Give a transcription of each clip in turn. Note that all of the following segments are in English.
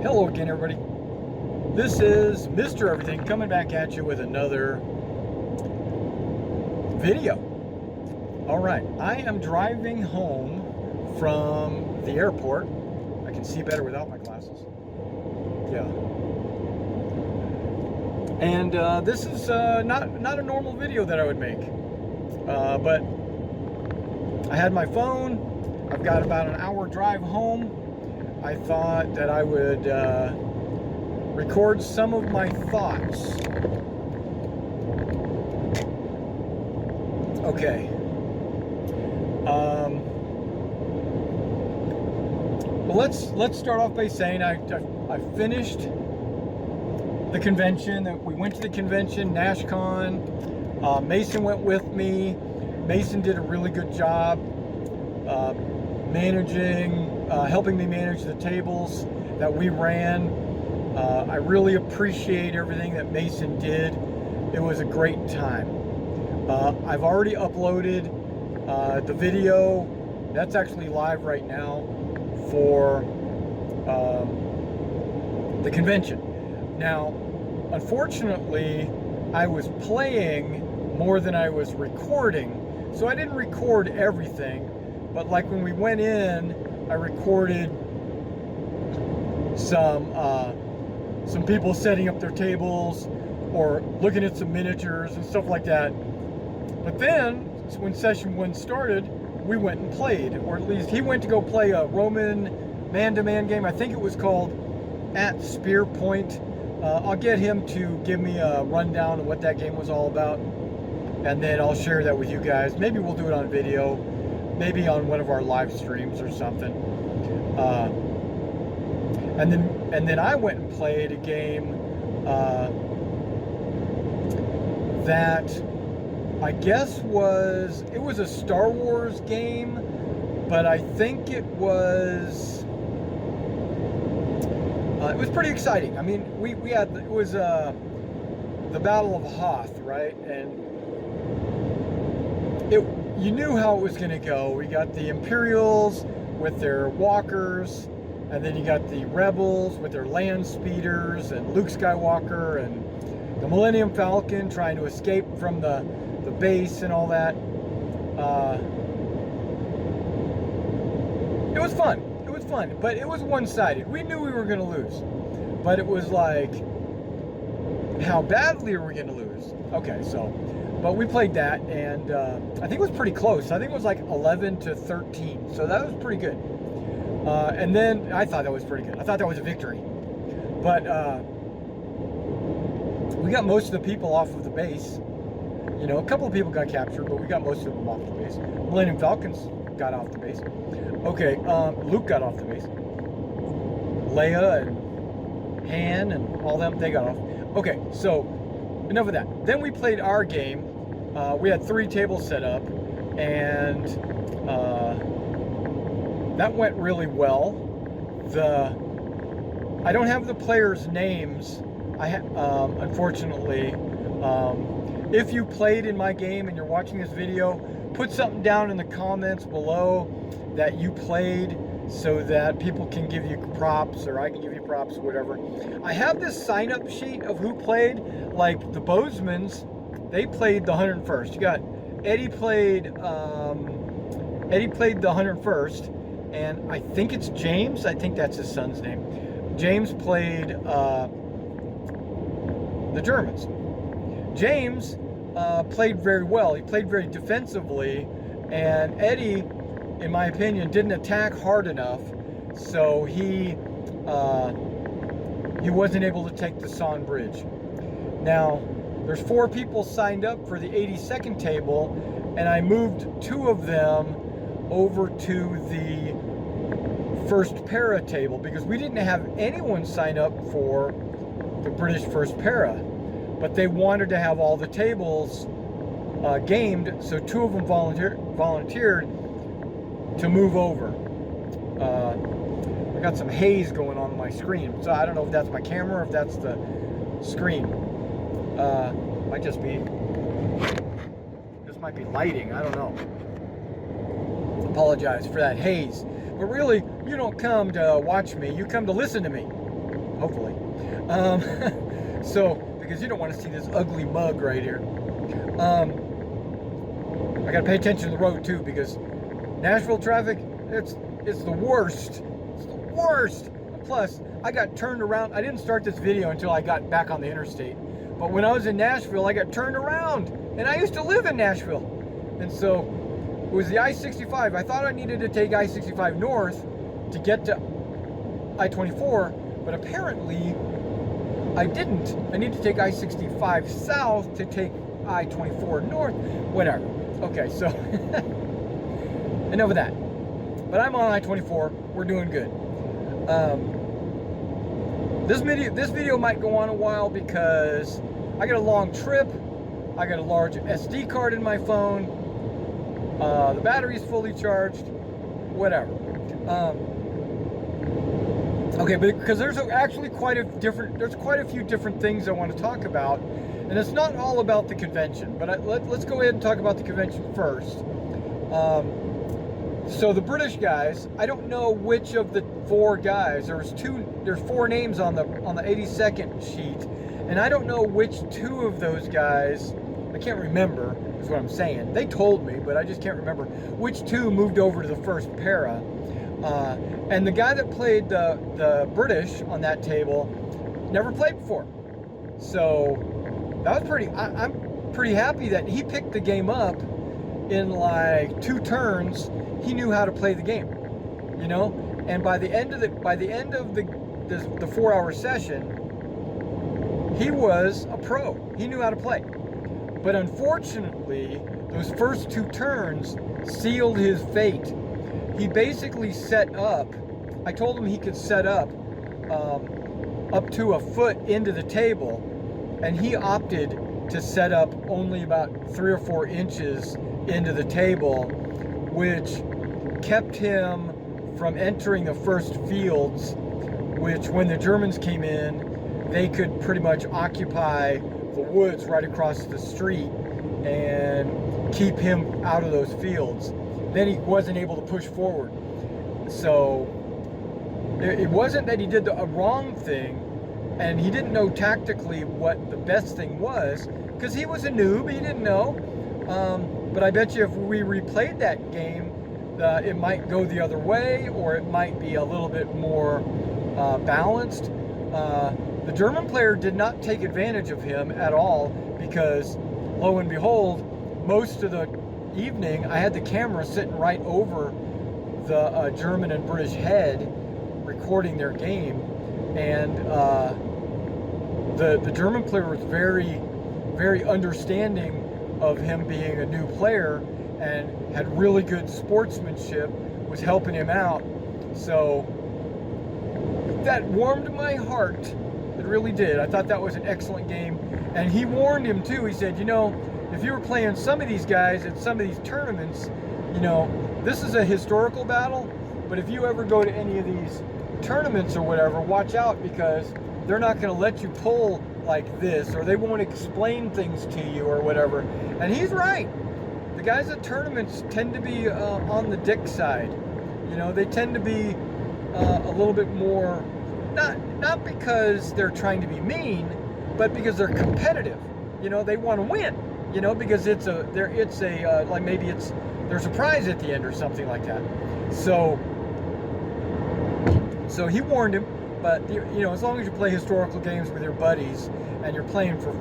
Hello again, everybody. This is Mr. Everything coming back at you with another video. All right, I am driving home from the airport. I can see better without my glasses. Yeah. And this is not a normal video that I would make, but I had my phone. I've got about an hour drive home. I thought that I would record some of my thoughts. Okay. Well, let's start off by saying I finished the convention. We went to the convention, NashCon. Mason went with me. Mason did a really good job helping me manage the tables that we ran. I really appreciate everything that Mason did. It was a great time. I've already uploaded the video. That's actually live right now for the convention. Now, unfortunately, I was playing more than I was recording, so I didn't record everything. But like when we went in, I recorded some people setting up their tables or looking at some miniatures and stuff like that. But then, when session 1 started, we went and played, or at least he went to go play a Roman man-to-man game. I think it was called At Spear Point. I'll get him to give me a rundown of what that game was all about, and then I'll share that with you guys. Maybe we'll do it on video, maybe on one of our live streams or something. And then I went and played a game that I guess was a Star Wars game, but I think it was pretty exciting. I mean, it was the Battle of Hoth, right? And you knew how it was going to go. We got the Imperials with their walkers, and then you got the Rebels with their land speeders, and Luke Skywalker and the Millennium Falcon trying to escape from the base and all that. It was fun. It was fun, but it was one-sided. We knew we were going to lose, but it was like, how badly are we going to lose? Okay, but we played that, and I think it was pretty close. I think it was like 11-13, so that was pretty good. And then I thought that was pretty good. I thought that was a victory. But we got most of the people off of the base. You know, a couple of people got captured, but we got most of them off the base. Millennium Falcons got off the base. Okay, Luke got off the base. Leia and Han and all them, they got off. Okay, so enough of that. Then we played our game. We had 3 tables set up, and that went really well. I don't have the players' names. Unfortunately. If you played in my game and you're watching this video, put something down in the comments below that you played so that people can give you props, or I can give you props, or whatever. I have this sign-up sheet of who played. Like the Bozeman's, they played the 101st. You got Eddie played the 101st, and I think it's James. I think that's his son's name. James played the Germans. James played very well. He played very defensively, and Eddie, in my opinion, didn't attack hard enough, so he wasn't able to take the Son Bridge. Now, there's 4 people signed up for the 82nd table, and I moved 2 of them over to the First Para table because we didn't have anyone sign up for the British First Para, but they wanted to have all the tables gamed, so 2 of them volunteered to move over. I got some haze going on my screen, so I don't know if that's my camera or if that's the screen. Might just be, this might be lighting, I don't know. Apologize for that haze. But really, you don't come to watch me, you come to listen to me. hopefully. So, because you don't want to see this ugly mug right here. I got to pay attention to the road too, because Nashville traffic, it's the worst. It's the worst. Plus, I got turned around. I didn't start this video until I got back on the interstate. But when I was in Nashville, I got turned around. And I used to live in Nashville. And so, it was the I-65. I thought I needed to take I-65 north to get to I-24, but apparently I didn't. I need to take I-65 south to take I-24 north, whatever. Okay, so enough of that. But I'm on I-24. We're doing good. This video might go on a while because I got a long trip. I got a large SD card in my phone. The battery's fully charged. Whatever. Okay, but because there's actually quite a few different things I want to talk about, and it's not all about the convention. But let's go ahead and talk about the convention first. So the British guys, I don't know which of the four guys. There's four names on the 82nd sheet, and I don't know which two of those guys. I can't remember. Is what I'm saying. They told me, but I just can't remember which two moved over to the first para. And the guy that played the British on that table never played before. So that was I'm pretty happy that he picked the game up in like 2 turns. He knew how to play the game, you know. And by the end of the 4-hour session, he was a pro. He knew how to play. But unfortunately, those first 2 turns sealed his fate. He basically set up, I told him he could set up to a foot into the table, and he opted to set up only about 3 or 4 inches into the table, which kept him from entering the first fields, which when the Germans came in, they could pretty much occupy the woods right across the street and keep him out of those fields. Then he wasn't able to push forward. So it wasn't that he did a wrong thing, and he didn't know tactically what the best thing was, because he was a noob, he didn't know. But I bet you if we replayed that game, it might go the other way, or it might be a little bit more balanced. The German player did not take advantage of him at all, because lo and behold, most of the evening I had the camera sitting right over the German and British head recording their game, and the German player was very, very understanding of him being a new player and had really good sportsmanship, was helping him out. So that warmed my heart. It really did. I thought that was an excellent game. And he warned him too. He said, you know, if you were playing some of these guys at some of these tournaments, you know, this is a historical battle, but if you ever go to any of these tournaments or whatever, watch out, because they're not going to let you pull like this, or they won't explain things to you or whatever. And he's right. The guys at tournaments tend to be on the dick side. You know, they tend to be a little bit more, not because they're trying to be mean, but because they're competitive. You know, they want to win. You know, because there's a prize at the end or something like that. So he warned him. But you know, as long as you play historical games with your buddies and you're playing for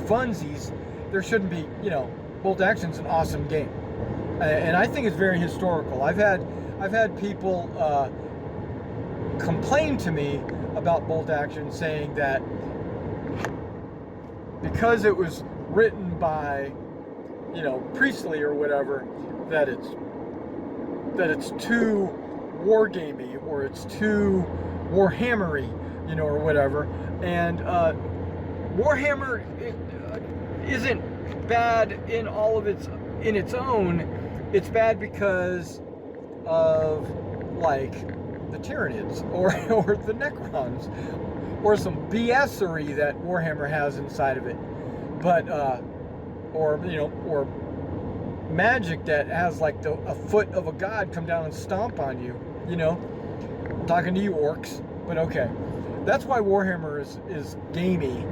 funsies, there shouldn't be, you know, Bolt Action's an awesome game, and I think it's very historical. I've had people complain to me about Bolt Action, saying that because it was written by, you know, Priestley or whatever, that it's too wargamey, or it's too Warhammery, you know, or whatever. And Warhammer isn't bad in its own. It's bad because of like the Tyranids or the Necrons, or some BS-ery that Warhammer has inside of it. But or you know, or magic that has like a foot of a god come down and stomp on you. You know, I'm talking to you orcs. But okay, that's why Warhammer is gamey,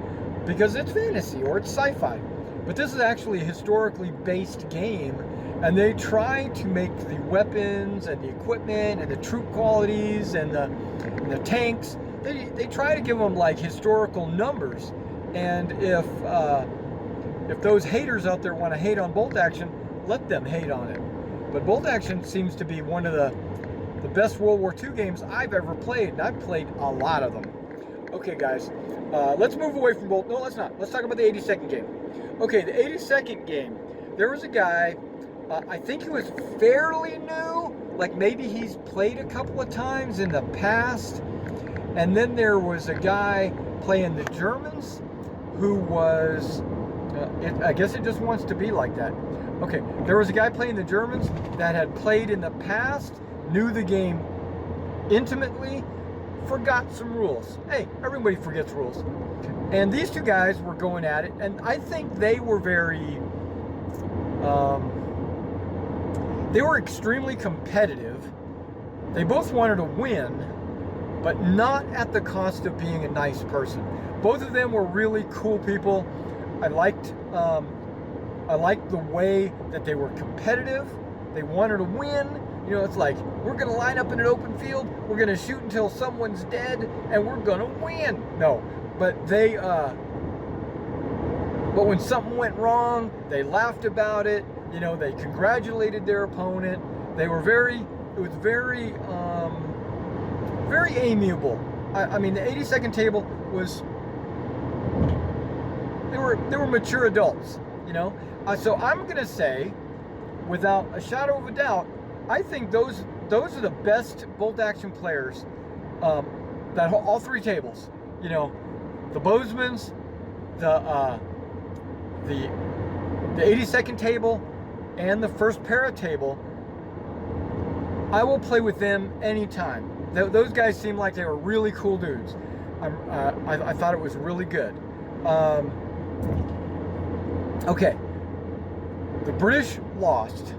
because it's fantasy or it's sci-fi. But this is actually a historically based game, and they try to make the weapons and the equipment and the troop qualities and the tanks, they try to give them like historical numbers. And if those haters out there want to hate on Bolt Action, let them hate on it. But Bolt Action seems to be one of the best World War II games I've ever played, and I've played a lot of them. Okay, guys, let's move away from Bolt. No, let's not. Let's talk about the 82nd game. Okay, the 82nd game, there was a guy, I think he was fairly new, like maybe he's played a couple of times in the past, and then there was a guy playing the Germans who was, I guess it just wants to be like that. Okay, there was a guy playing the Germans that had played in the past, knew the game intimately, forgot some rules. Hey, everybody forgets rules. And these two guys were going at it, and I think they were they were extremely competitive. They both wanted to win, but not at the cost of being a nice person. Both of them were really cool people. I liked the way that they were competitive. They wanted to win. You know, it's like, we're going to line up in an open field, we're going to shoot until someone's dead, and we're going to win. No, but but when something went wrong, they laughed about it. You know, they congratulated their opponent. It was very amiable. I mean, the 82nd table was, they were mature adults, you know. So I'm going to say, without a shadow of a doubt, I think those are the best Bolt Action players. That all three tables, you know, the Bozeman's, the 82nd table, and the first para table. I will play with them anytime. Those guys seem like they were really cool dudes. I thought it was really good. Okay, the British lost.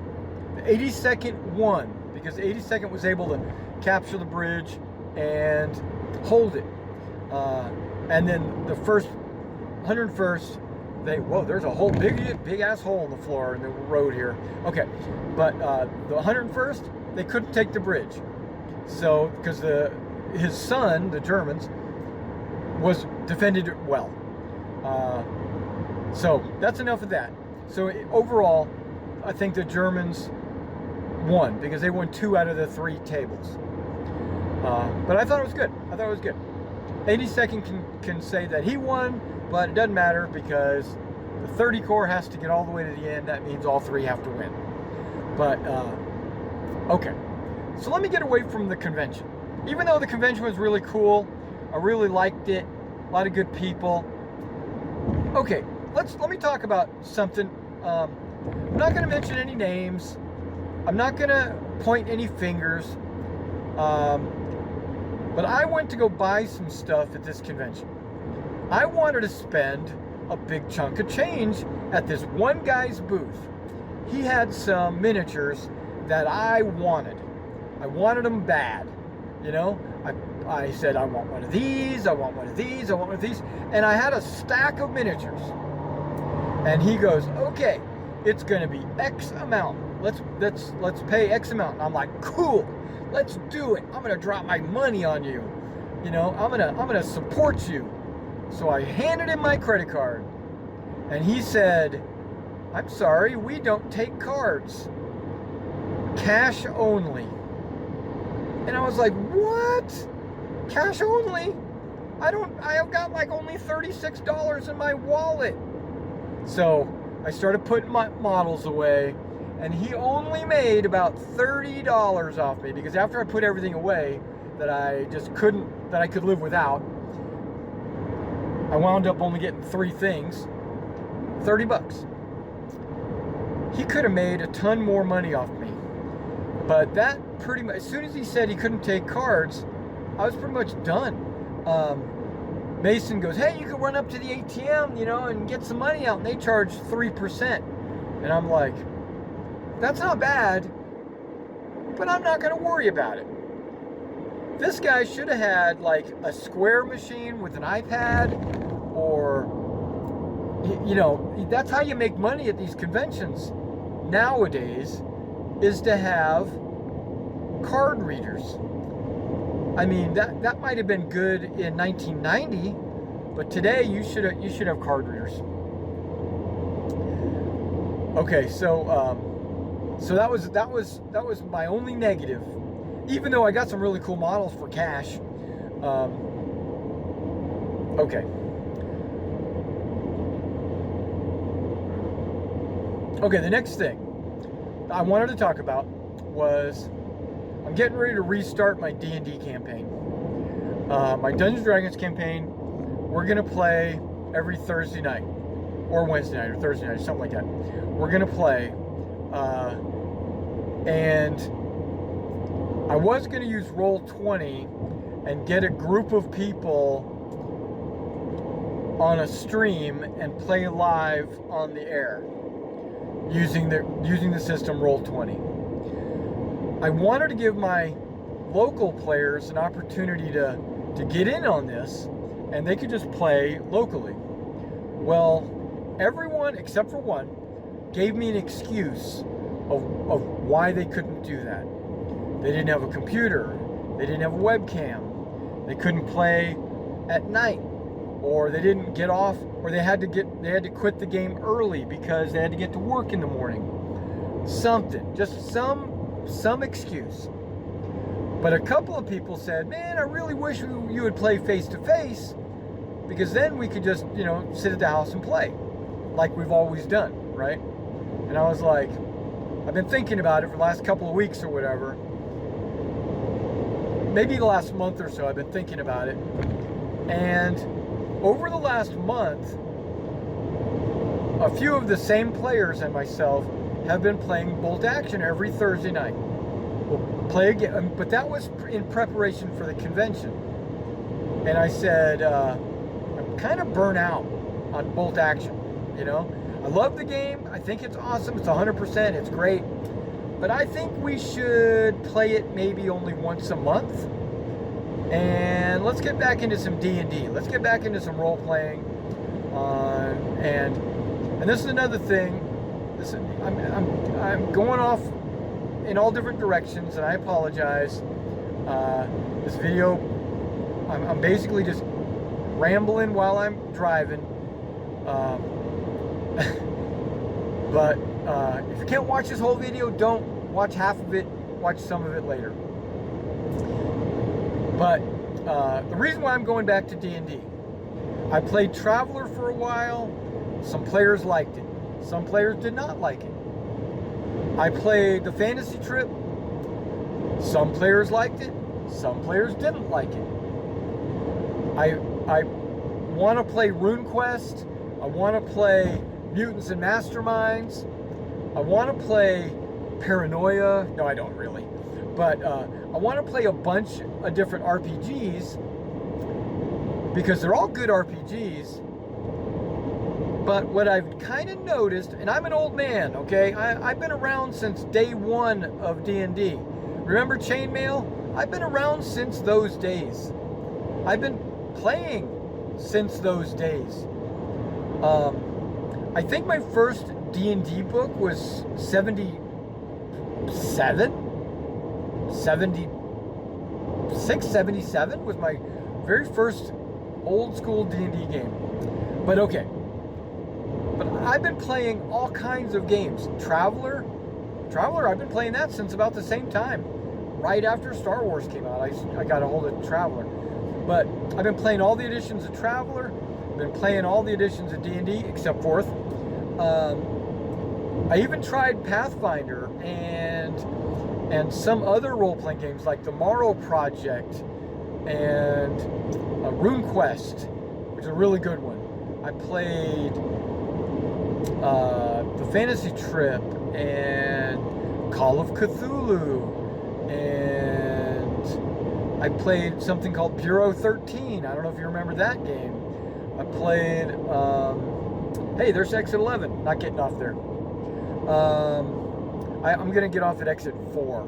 The 82nd won because the 82nd was able to capture the bridge and hold it. And then the first 101st, there's a whole big ass hole in the floor in the road here. Okay, but the 101st, they couldn't take the bridge. So, because his son, the Germans, was defended it well. So that's enough of that. So overall, I think the Germans won because they won 2 out of the 3 tables. But I thought it was good. 82nd can say that he won, but it doesn't matter because the 30 Corps has to get all the way to the end. That means all 3 have to win. But, okay. So let me get away from the convention. Even though the convention was really cool, I really liked it, a lot of good people. Okay, let me talk about something. I'm not going to mention any names. I'm not going to point any fingers. But I went to go buy some stuff at this convention. I wanted to spend a big chunk of change at this one guy's booth. He had some miniatures that I wanted. I wanted them bad. You know, I said, I want one of these, I want one of these, I want one of these. And I had a stack of miniatures. And he goes, okay, it's gonna be X amount. Let's pay X amount. And I'm like, cool, let's do it. I'm gonna drop my money on you. You know, I'm gonna support you. So I handed him my credit card. And he said, I'm sorry, we don't take cards. Cash only. And I was like, what? Cash only? I've got like only $36 in my wallet. So I started putting my models away, and he only made about $30 off me because after I put everything away that I could live without, I wound up only getting 3 things, 30 bucks. He could have made a ton more money off me. But that pretty much, as soon as he said he couldn't take cards, I was pretty much done. Mason goes, hey, you could run up to the ATM, you know, and get some money out, and they charge 3%. And I'm like, that's not bad, but I'm not going to worry about it. This guy should have had like a square machine with an iPad, or, you know, that's how you make money at these conventions nowadays, is to have card readers. I mean, that might have been good in 1990, but today you should have card readers. Okay, so that was my only negative. Even though I got some really cool models for cash. Okay. Okay, the next thing I wanted to talk about was I'm getting ready to restart my D&D campaign. My Dungeons & Dragons campaign, we're going to play every Thursday night. Or Wednesday night, or Thursday night, something like that. We're going to play. And I was going to use Roll20 and get a group of people on a stream and play live on the air using the system Roll20. I wanted to give my local players an opportunity to get in on this, and they could just play locally. Well, everyone except for one gave me an excuse of why they couldn't do that. They didn't have a computer, they didn't have a webcam, they couldn't play at night, or they didn't get off, or they had to quit the game early because they had to get to work in the morning. Something, just some excuse. But a couple of people said, man, I really wish you would play face to face, because then we could just, you know, sit at the house and play like we've always done, right? And I was like, I've been thinking about it for the last couple of weeks or whatever. Maybe the last month or so I've been thinking about it. And over the last month, a few of the same players and myself have been playing Bolt Action every Thursday night. We'll play again, but that was in preparation for the convention. And I said, I'm kind of burnt out on Bolt Action, you know? I love the game. I think it's awesome. It's 100%. It's great. But I think we should play it maybe only once a month. And let's get back into some D&D. Let's get back into some role-playing. And this is another thing. I'm going off in all different directions, and I apologize. This video, I'm basically just rambling while I'm driving. But if you can't watch this whole video, don't watch half of it. Watch some of it later. But the reason why I'm going back to D&D, I played Traveler for a while. Some players liked it. Some players did not like it. I played the Fantasy Trip. Some players liked it. Some players didn't like it. I want to play RuneQuest. I want to play Mutants and Masterminds. I want to play Paranoia. No, I don't really. But I want to play a bunch of different RPGs because they're all good RPGs. But what I've kind of noticed, and I'm an old man, okay? I've been around since day one of D&D. Remember Chainmail? I've been around since those days. I've been playing since those days. I think my first D&D book was 76, 77 was my very first old school D&D game. But okay. But I've been playing all kinds of games. Traveler, I've been playing that since about the same time. Right after Star Wars came out, I got a hold of Traveler. But I've been playing all the editions of Traveler. I've been playing all the editions of D&D except 4th. I even tried Pathfinder and some other role-playing games like the Morrow Project and RuneQuest, which is a really good one. I played the Fantasy Trip and Call of Cthulhu, and I played something called Bureau 13. I don't know if you remember that game. I played, hey, there's exit 11. Not getting off there. I'm going to get off at exit 4.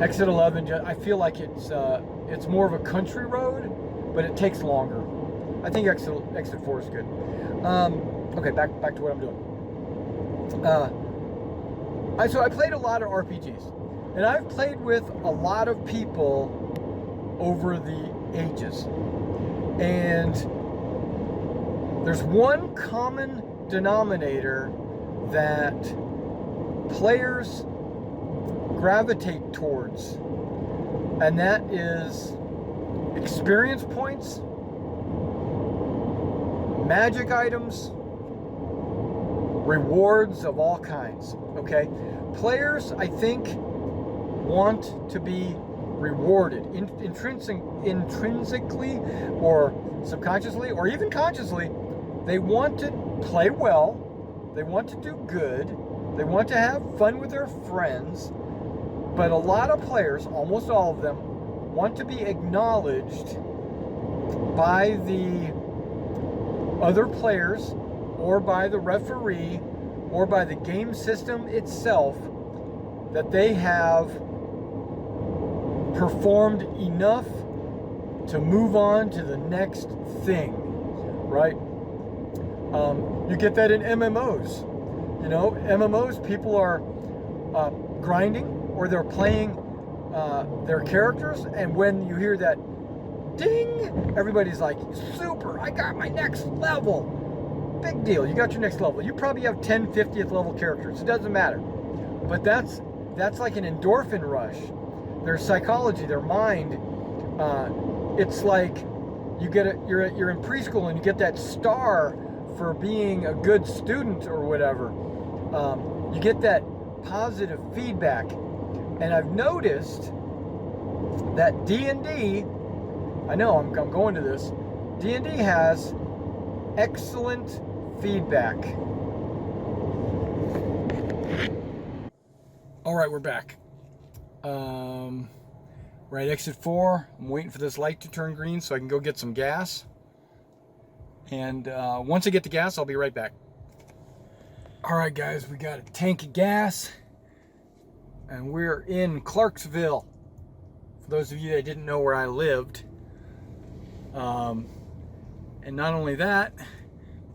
Exit 11, I feel like it's more of a country road, but it takes longer. I think exit 4 is good. Okay, back to what I'm doing. So I played a lot of RPGs, and I've played with a lot of people over the ages, and there's one common denominator that players gravitate towards, and that is experience points, magic items, rewards of all kinds. Okay, players, I think, want to be rewarded intrinsically or subconsciously or even consciously. They want to play well, they want to do good, they want to have fun with their friends, but a lot of players, almost all of them, want to be acknowledged by the other players or by the referee or by the game system itself that they have performed enough to move on to the next thing, right? You get that in MMOs. You know, MMOs, people are grinding or they're playing their characters, and when you hear that ding, everybody's like, super, I got my next level. Big deal, you got your next level. You probably have 10, 50th level characters. It doesn't matter. But that's like an endorphin rush. Their psychology, their mind, it's like you're in preschool and you get that star for being a good student or whatever. You get that positive feedback. And I've noticed that D&D, I know I'm going to this, D&D has excellent feedback. All right, we're back. Right, exit 4. I'm waiting for this light to turn green so I can go get some gas. And once I get the gas, I'll be right back. All right, guys, we got a tank of gas, and we're in Clarksville. For those of you that didn't know where I lived. And not only that,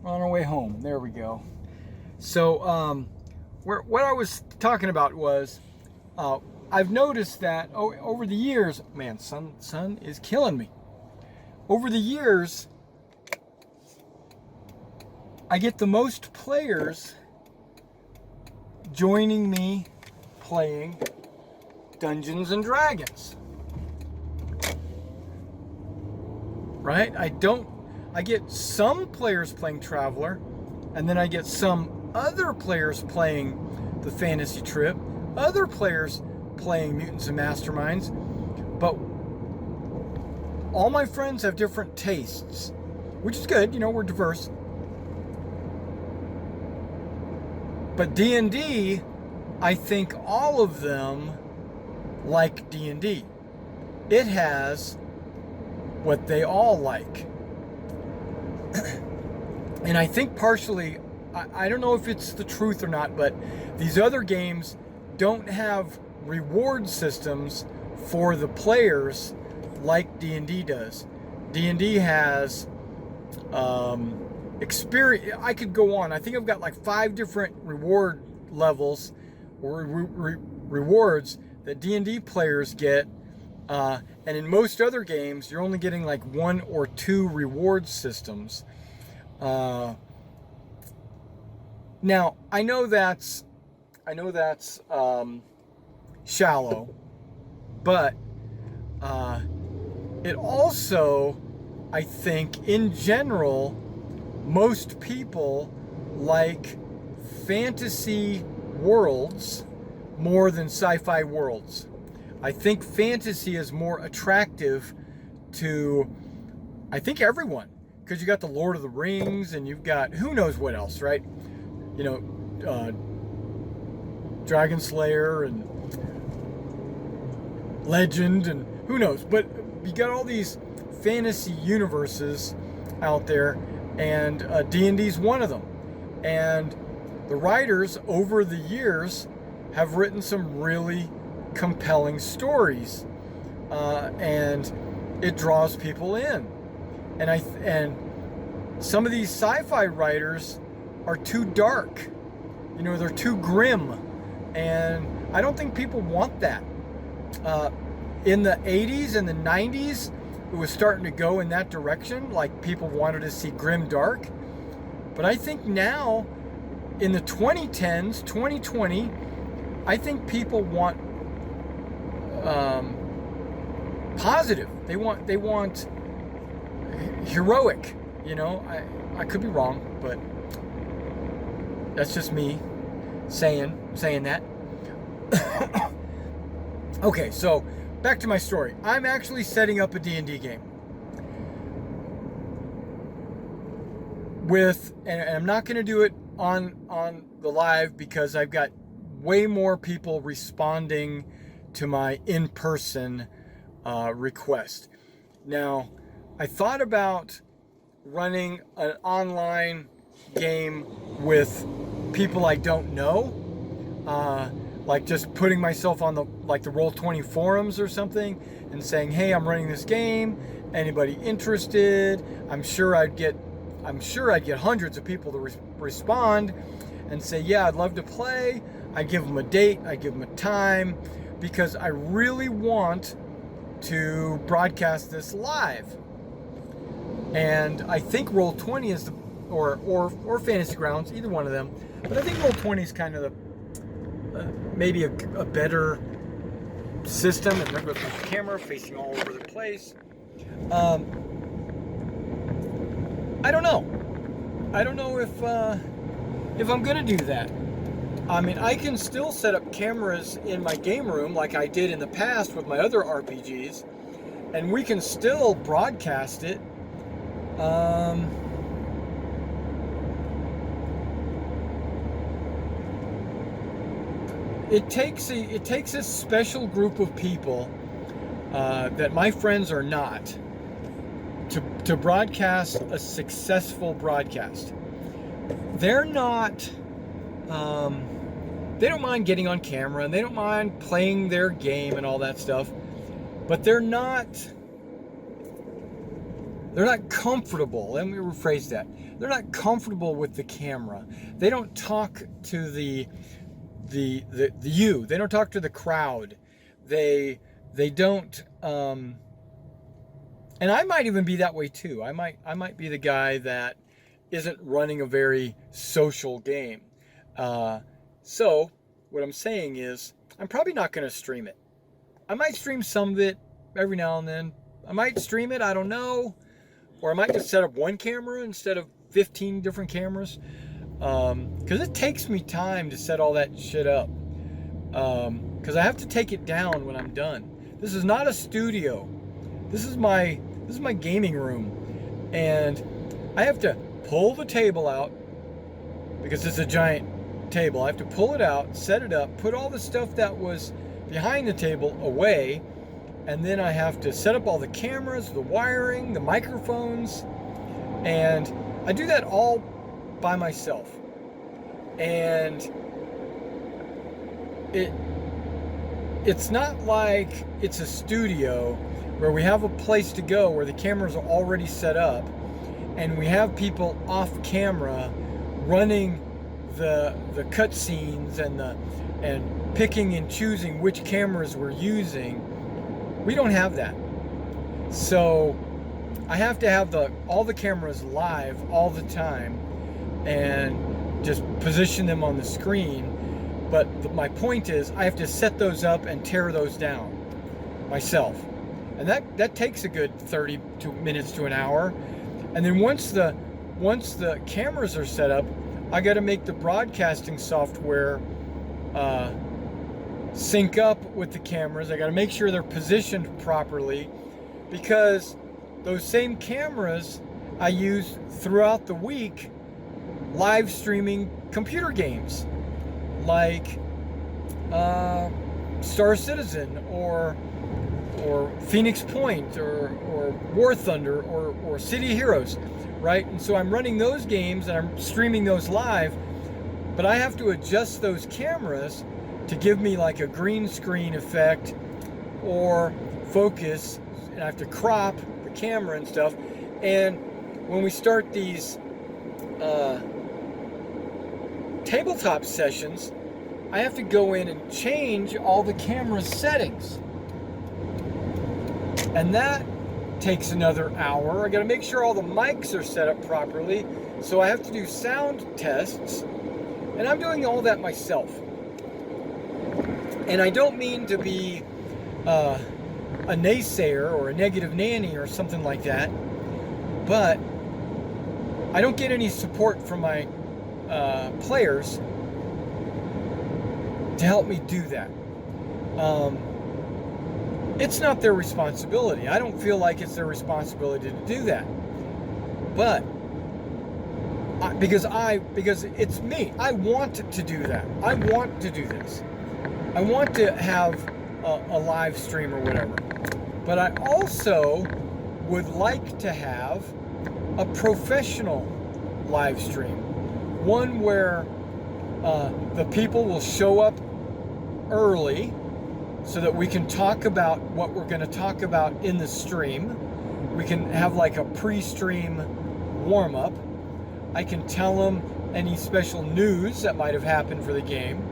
we're on our way home. There we go. So what I was talking about was I've noticed that over the years, man, sun is killing me. Over the years, I get the most players joining me playing Dungeons and Dragons. Right? I get some players playing Traveler, and then I get some other players playing the Fantasy Trip, other players playing Mutants and Masterminds, but all my friends have different tastes, which is good, you know, we're diverse. But D&D, I think all of them like D&D. It has what they all like. And I think partially, I don't know if it's the truth or not, but these other games don't have reward systems for the players like D&D does. D&D has experience. I could go on. I think I've got like 5 different reward levels or rewards that D&D players get. And in most other games, you're only getting like 1 or 2 reward systems. Now, I know that's shallow, but it also, I think, in general, most people like fantasy worlds more than sci-fi worlds. I think fantasy is more attractive to, I think, everyone, because you got the Lord of the Rings and you've got who knows what else, right? You know, Dragon Slayer and Legend and who knows, but you got all these fantasy universes out there, and D&D's one of them. And the writers over the years have written some really compelling stories, and it draws people in. And some of these sci-fi writers are too dark. You know, they're too grim, and I don't think people want that. In the 80s and the 90s, it was starting to go in that direction, like people wanted to see grim dark. But I think now, in the 2010s, 2020, I think people want positive. They want heroic. You know, I could be wrong, but that's just me saying that. Okay, so back to my story. I'm actually setting up a D&D game and I'm not going to do it on the live because I've got way more people responding to my in-person request. Now, I thought about running an online game with people I don't know, like just putting myself on the Roll20 forums or something and saying, hey, I'm running this game, anybody interested? I'm sure I'd get hundreds of people to respond and say, yeah, I'd love to play. I give them a date, I give them a time, because I really want to broadcast this live. And I think Roll20 is or Fantasy Grounds, either one of them. But I think Roll20 is kind of maybe a better system, and with the camera facing all over the place. I don't know. I don't know if I'm gonna do that. I mean, I can still set up cameras in my game room like I did in the past with my other RPGs, and we can still broadcast it. It takes a special group of people that my friends are not to broadcast a successful broadcast. They're not. They don't mind getting on camera and they don't mind playing their game and all that stuff, but they're not comfortable. Let me rephrase that. They're not comfortable with the camera. They don't talk to the you. They don't talk to the crowd. They don't. And I might even be that way too. I might be the guy that isn't running a very social game. So what I'm saying is I'm probably not going to stream it. I might stream some of it every now and then. I might stream it, I don't know. Or I might just set up one camera instead of 15 different cameras. Because it takes me time to set all that shit up. Because I have to take it down when I'm done. This is not a studio. This is my gaming room. And I have to pull the table out because it's a giant table. I have to pull it out, set it up, put all the stuff that was behind the table away, and then I have to set up all the cameras, the wiring, the microphones, and I do that all by myself. And it's not like it's a studio where we have a place to go where the cameras are already set up and we have people off camera running the cutscenes and picking and choosing which cameras we're using. We don't have that. So I have to have all the cameras live all the time and just position them on the screen. But my point is I have to set those up and tear those down myself. And that takes a good 30 minutes to an hour. And then once the cameras are set up, I got to make the broadcasting software sync up with the cameras. I got to make sure they're positioned properly, because those same cameras I use throughout the week live streaming computer games like Star Citizen or Phoenix Point or War Thunder or City Heroes, right? And so I'm running those games and I'm streaming those live, but I have to adjust those cameras to give me like a green screen effect or focus, and I have to crop the camera and stuff. And when we start these tabletop sessions, I have to go in and change all the camera settings. And that takes another hour. I gotta make sure all the mics are set up properly. So I have to do sound tests. And I'm doing all that myself. And I don't mean to be a naysayer or a negative nanny or something like that, but I don't get any support from my players to help me do that. It's not their responsibility. I don't feel like it's their responsibility to do that. But because it's me. I want to do that. I want to do this. I want to have a live stream or whatever. But I also would like to have a professional live stream. One where the people will show up early so that we can talk about what we're going to talk about in the stream. We can have like a pre-stream warm-up. I can tell them any special news that might have happened for the game.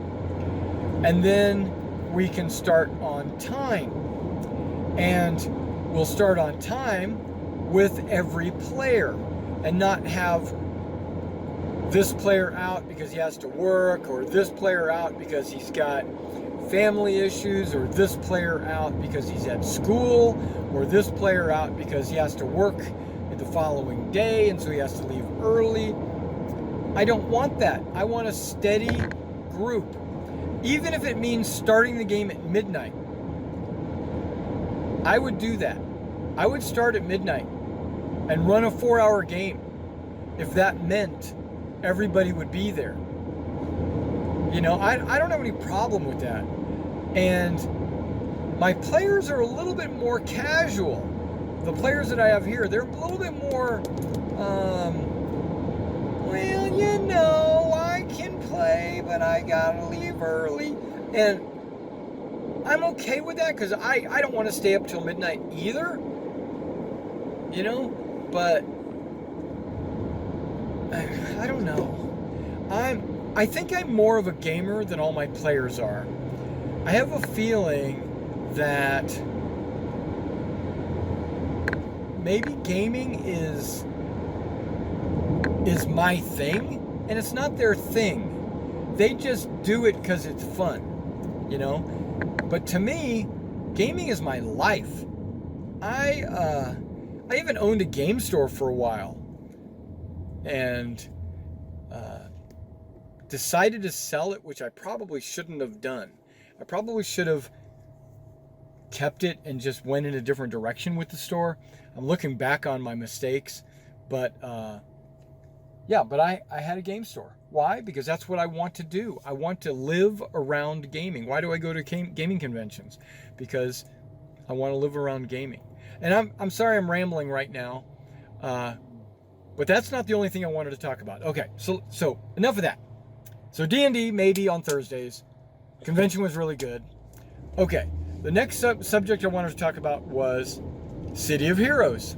And then we can start on time. And we'll start on time with every player and not have this player out because he has to work, or this player out because he's got family issues, or this player out because he's at school, or this player out because he has to work the following day and so he has to leave early. I don't want that. I want a steady group. Even if it means starting the game at midnight, I would do that. I would start at midnight and run a 4-hour game if that meant everybody would be there. You know, I don't have any problem with that. And my players are a little bit more casual. The players that I have here, they're a little bit more, well, you know, I can play, but I gotta leave early. And I'm okay with that because I don't want to stay up till midnight either. You know, but I don't know. I think I'm more of a gamer than all my players are. I have a feeling that maybe gaming is my thing, and it's not their thing. They just do it because it's fun, you know? But to me, gaming is my life. I even owned a game store for a while, and decided to sell it, which I probably shouldn't have done. I probably should have kept it and just went in a different direction with the store. I'm looking back on my mistakes, but yeah, but I had a game store. Why? Because that's what I want to do. I want to live around gaming. Why do I go to gaming conventions? Because I want to live around gaming. And I'm sorry I'm rambling right now, but that's not the only thing I wanted to talk about. Okay, so enough of that. So D&D maybe on Thursdays. Convention was really good. Okay, the next subject I wanted to talk about was City of Heroes.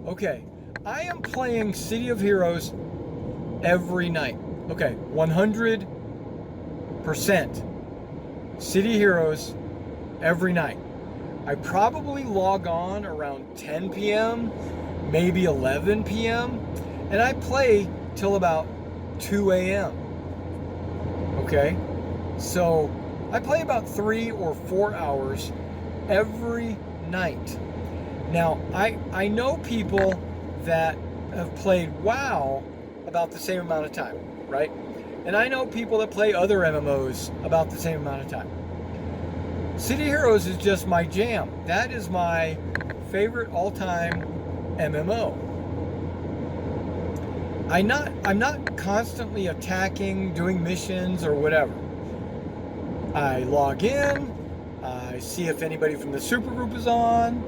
Okay, I am playing City of Heroes every night. Okay, 100% City Heroes every night. I probably log on around 10 p.m., maybe 11 p.m., and I play till about 2 a.m. Okay, so I play about 3 or 4 hours every night. Now, I know people that have played WoW about the same amount of time, right? And I know people that play other MMOs about the same amount of time. City Heroes is just my jam. That is my favorite all-time MMO. I'm not constantly attacking, doing missions or whatever. I log in, I see if anybody from the supergroup is on,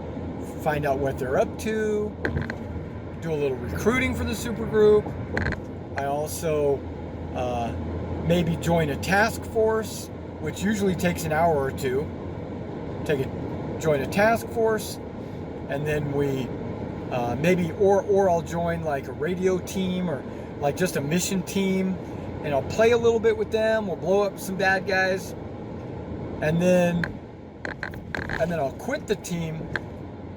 find out what they're up to, do a little recruiting for the supergroup. I also maybe join a task force which usually takes an hour or two. Join a task force, and then we maybe or I'll join like a radio team or like just a mission team, and I'll play a little bit with them. We'll blow up some bad guys, and then I'll quit the team,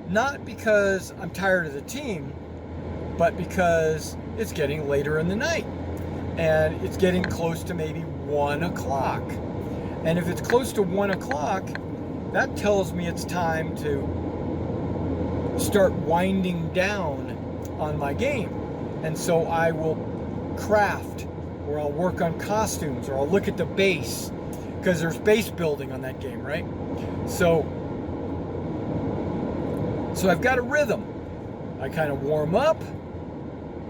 not because I'm tired of the team, but because it's getting later in the night and it's getting close to maybe 1 o'clock. And if it's close to 1 o'clock, that tells me it's time to start winding down on my game. And so I will craft, or I'll work on costumes, or I'll look at the base, because there's base building on that game, right? So I've got a rhythm. I kind of warm up,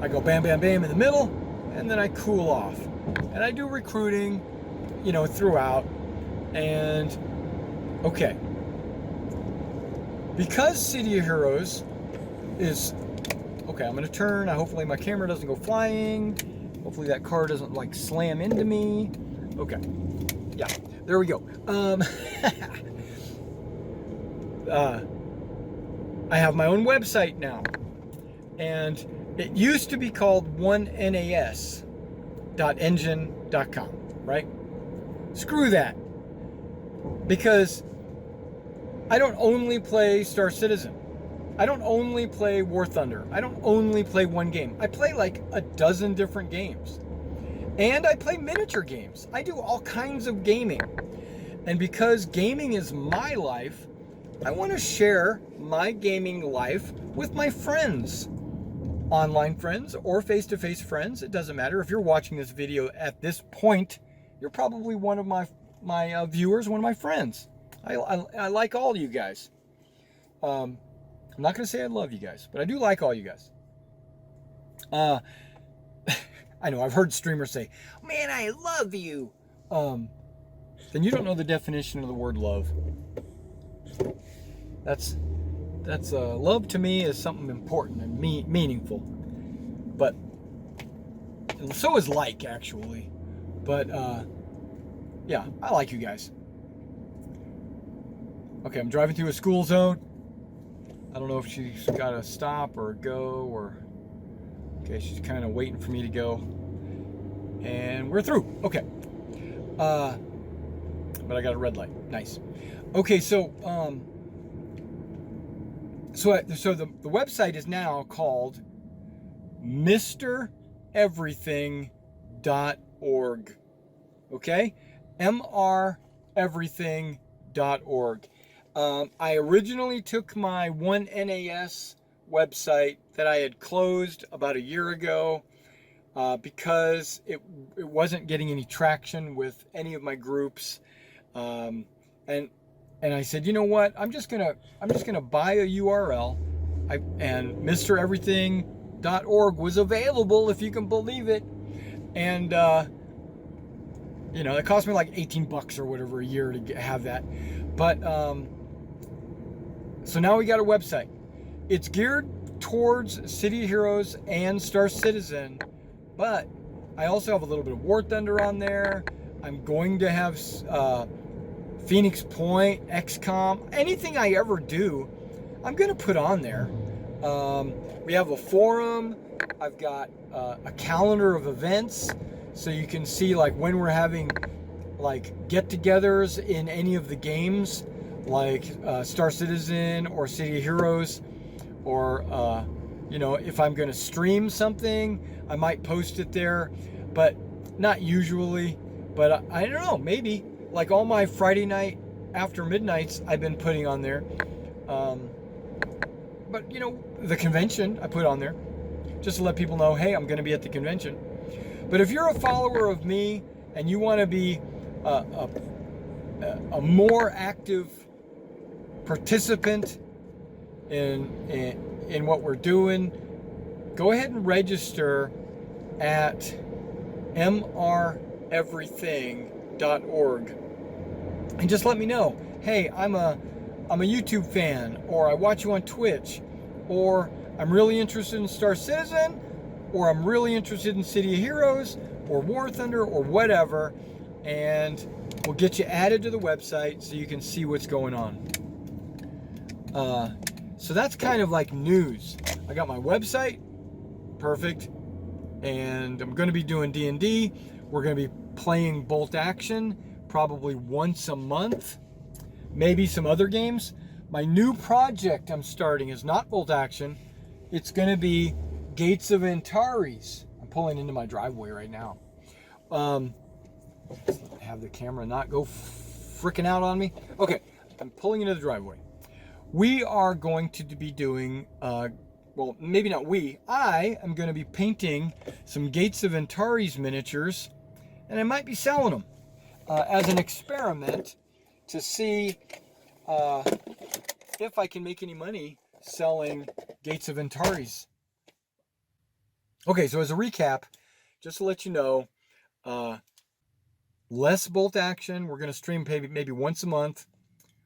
I go bam, bam, bam in the middle, and then I cool off. And I do recruiting, throughout. And okay, because City of Heroes is, okay, I'm going to turn. Hopefully my camera doesn't go flying. Hopefully that car doesn't like slam into me. Okay, yeah, there we go. I have my own website now, and it used to be called 1nas.engine.com, right? Screw that, because I don't only play Star Citizen. I don't only play War Thunder. I don't only play one game. I play like a dozen different games. And I play miniature games. I do all kinds of gaming. And because gaming is my life, I want to share my gaming life with my friends. Online friends or face-to-face friends. It doesn't matter. If you're watching this video at this point, you're probably one of my viewers, one of my friends. I like all of you guys. I'm not going to say I love you guys, but I do like all you guys. I know I've heard streamers say, "Man, I love you." Then you don't know the definition of the word love. That's love to me is something important and meaningful. But so is like, actually. But yeah, I like you guys. Okay, I'm driving through a school zone. I don't know if she's got to stop or go, or okay, she's kind of waiting for me to go. And we're through. Okay. But I got a red light. Nice. Okay, so the website is now called MrEverything.org. Okay? MrEverything.org. I originally took my 1NAS website that I had closed about a year ago because it wasn't getting any traction with any of my groups, and I said, you know what? I'm just gonna buy a URL, and MrEverything.org was available, if you can believe it, and it cost me like $18 or whatever a year to have that, but so now we got a website. It's geared towards City of Heroes and Star Citizen, but I also have a little bit of War Thunder on there. I'm going to have Phoenix Point, XCOM, anything I ever do, I'm going to put on there. We have a forum. I've got a calendar of events, so you can see like when we're having like get-togethers in any of the games, like Star Citizen or City of Heroes, or if I'm going to stream something, I might post it there, but not usually. But I don't know, maybe. Like all my Friday night after midnights I've been putting on there. But the convention I put on there just to let people know, hey, I'm going to be at the convention. But if you're a follower of me and you want to be a more active participant in what we're doing, go ahead and register at MrEverything.org. And just let me know, hey, I'm a YouTube fan, or I watch you on Twitch, or I'm really interested in Star Citizen, or I'm really interested in City of Heroes, or War Thunder, or whatever, and We'll get you added to the website so you can see what's going on. So that's kind of like news. I got my website, perfect, and I'm going to be doing D&D. We're going to be playing Bolt Action probably once a month, maybe some other games. My new project I'm starting is not Bolt Action. It's going to be Gates of Antares. I'm pulling into my driveway right now. Have the camera not go freaking out on me. Okay, I'm pulling into the driveway. We are going to be doing, well, maybe not we, I am going to be painting some Gates of Antares miniatures, and I might be selling them as an experiment to see if I can make any money selling Gates of Antares. Okay, so as a recap, just to let you know, less Bolt Action. We're going to stream maybe once a month.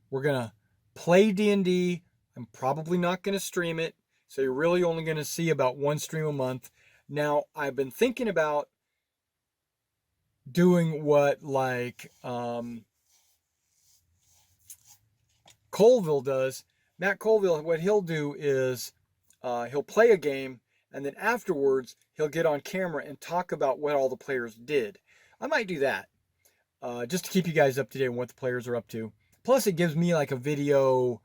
We're going to play D&D. I'm probably not going to stream it, so you're really only going to see about one stream a month. Now, I've been thinking about doing what like Colville does. Matt Colville, what he'll do is he'll play a game, and then afterwards he'll get on camera and talk about what all the players did. I might do that just to keep you guys up to date on what the players are up to. Plus, it gives me like a video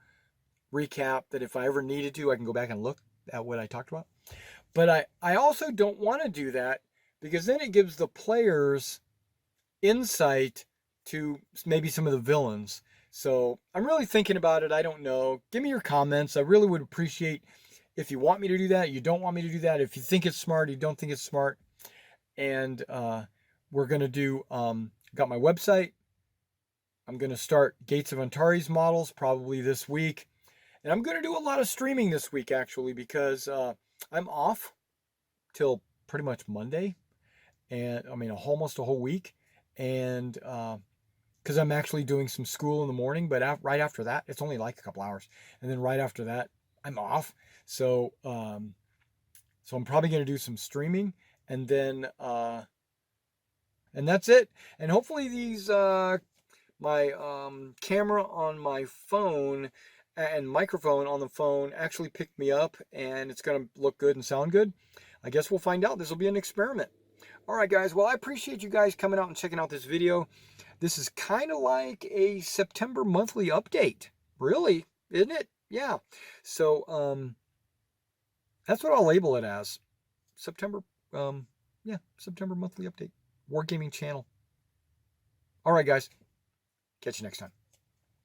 recap that if I ever needed to, I can go back and look at what I talked about. But I also don't want to do that because then it gives the players insight to maybe some of the villains. So I'm really thinking about it. I don't know. Give me your comments. I really would appreciate if you want me to do that. You don't want me to do that. If you think it's smart, you don't think it's smart. And we're going to do, got my website. I'm going to start Gates of Antares models probably this week. And I'm going to do a lot of streaming this week, actually, because I'm off till pretty much Monday. And I mean, almost a whole week. And because I'm actually doing some school in the morning, but right after that, it's only like a couple hours. And then right after that, I'm off. So, so I'm probably going to do some streaming, and then, and that's it. And hopefully these, my camera on my phone and microphone on the phone actually picked me up, and it's going to look good and sound good. I guess we'll find out. This will be an experiment. All right, guys. Well, I appreciate you guys coming out and checking out this video. This is kind of like a September monthly update. Really, isn't it? Yeah. So, that's what I'll label it as. September, yeah, September monthly update. Wargaming channel. All right, guys. Catch you next time.